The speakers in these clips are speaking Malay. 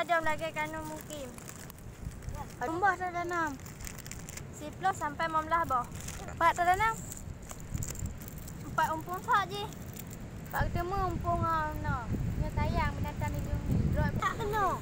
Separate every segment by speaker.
Speaker 1: Jom lagi kanu mungkin. Tumbah dah tanam. 10 sampai 15 boh. 4 dah tanam. 4 umpung sak je. 4 ketemu umpung no. Nya sayang binatang lindungi. Drop tak kena.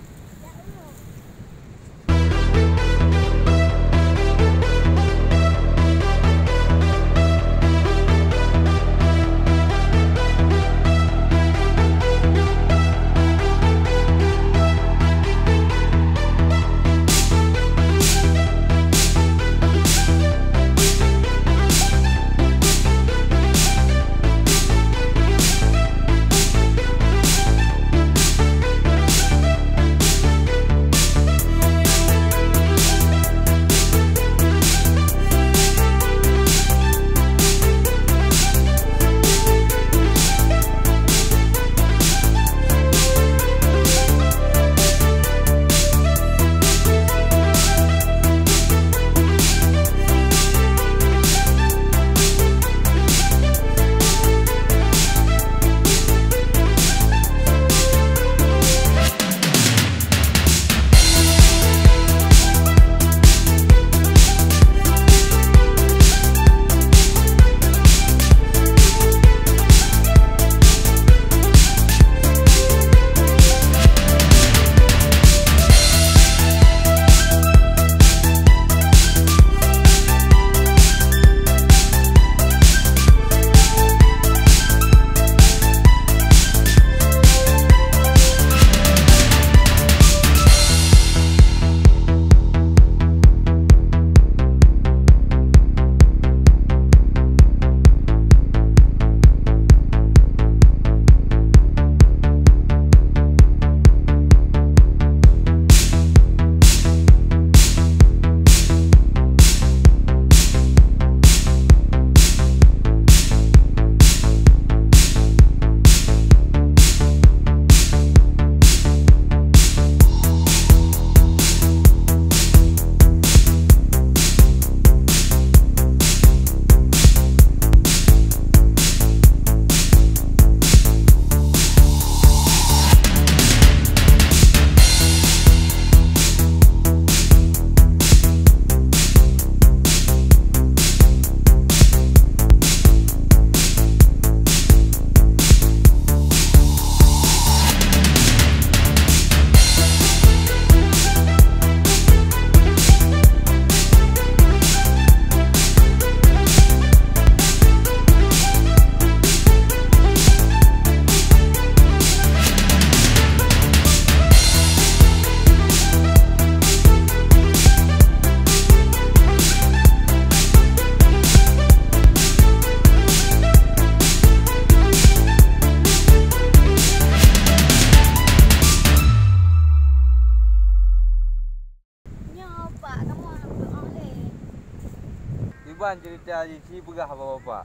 Speaker 2: Iban cerita si perah bapak.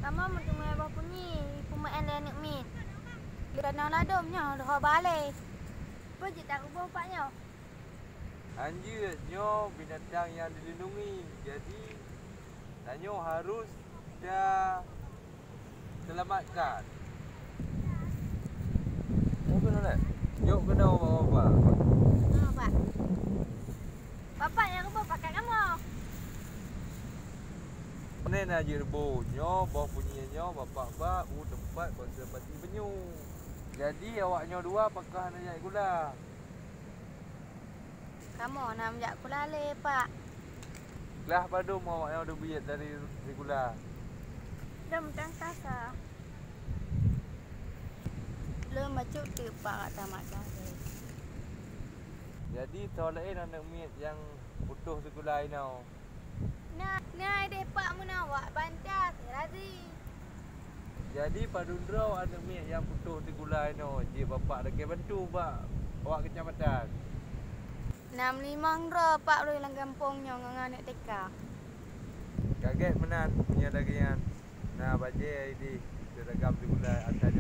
Speaker 1: Lama bertemu abah Punyie, pemain dan anak mit. Dia nak ladumnya, dah balik. Apa je tak ubah bapaknya?
Speaker 2: Anjirnya binatang yang dilindungi. Jadi tanya harus dah selamatkan. Oh benar tak? Jom kena bapak.
Speaker 1: Bapak. Bapak yang ubah pakai kamu.
Speaker 2: Ni nak jerbonya, bawah punyinya, bapak bak, tempat konservasi penyu. Jadi awaknya dua apakah nak naik gula?
Speaker 1: Kamu nak menjak gula le, Pak.
Speaker 2: Kelah padu mau awaknya ada biat dari gula.
Speaker 1: Dah mentang kasa. Belum macam tu Pak kata macam tu.
Speaker 2: Jadi soalan nak miat yang putus segulai now.
Speaker 1: Nah, deh Pak menawak bantas, Razi.
Speaker 2: Jadi padundrau ada miat yang putus segulai now. Cik bapak dekat bantu pak awak kecamatan.
Speaker 1: 65 ro Pak lu dalam kampungnya dengan anak TK.
Speaker 2: Kaget menan punya dagian. Nah baje ini seragam segulai atas